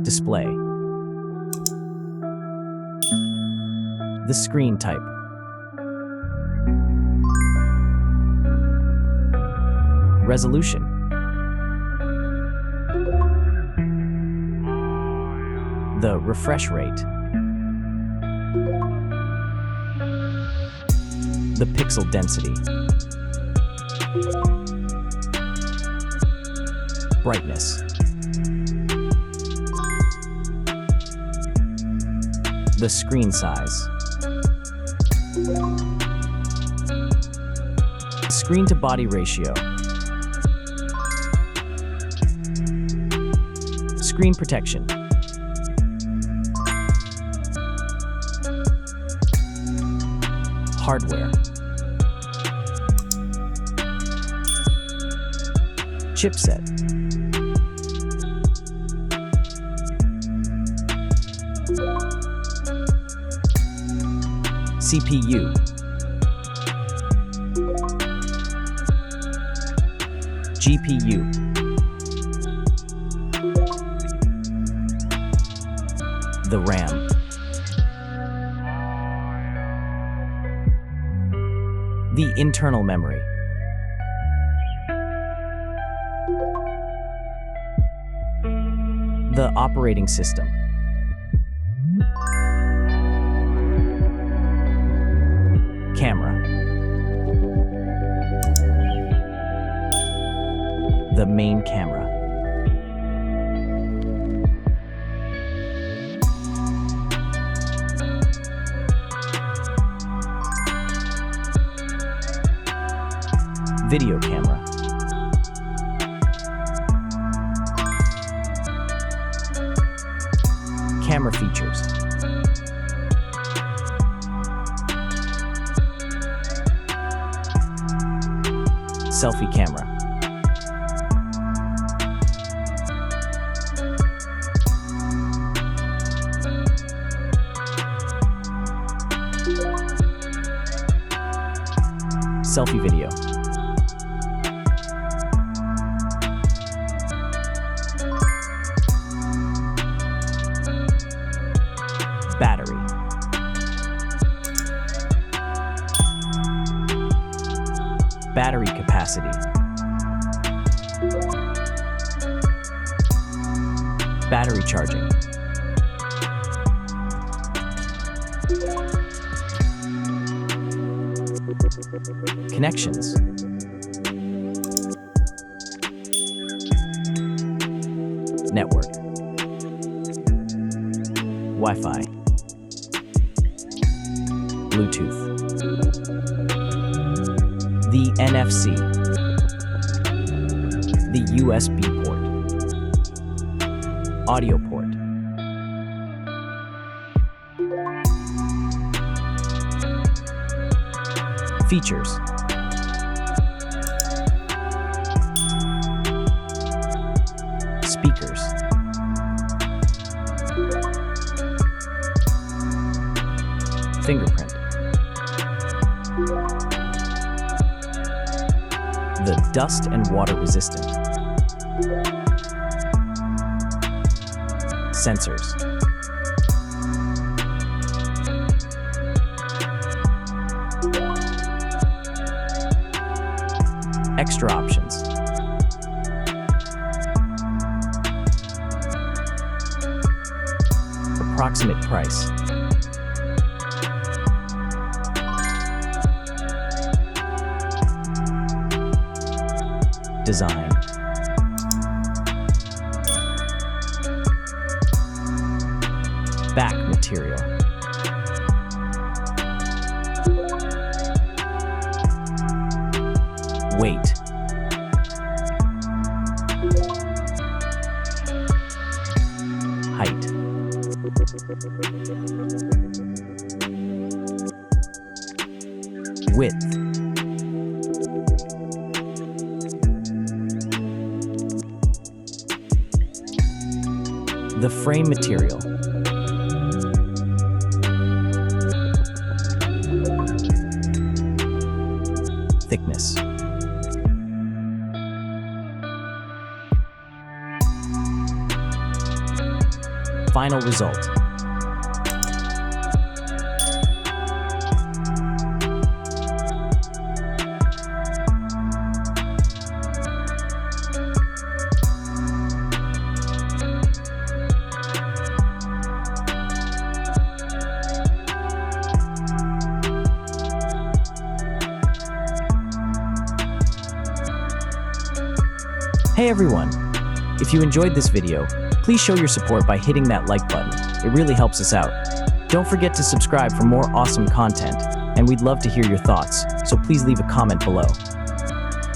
Display. The screen type. Resolution. The refresh rate. The pixel density. Brightness. The screen size. Screen-to-body ratio. Screen protection. Hardware. Chipset. CPU. GPU. The RAM. The internal memory. The operating system. Camera. The main camera. Video camera. Camera features. Selfie camera. Selfie video. Battery. Battery capacity. Battery charging. Connections. Network. Wi-Fi. Bluetooth. The NFC. The USB port. Audio port. Features. Speakers. Fingerprint. The dust and water resistant. Sensors. Extra options. Approximate price. Design. Back material. Weight. Height. Width. The frame material. thickness. Final result. Hey everyone! If you enjoyed this video, please show your support by hitting that like button. It really helps us out. Don't forget to subscribe for more awesome content, and we'd love to hear your thoughts, so please leave a comment below.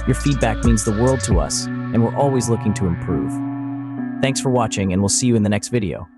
Your feedback means the world to us, and we're always looking to improve. Thanks for watching, and we'll see you in the next video.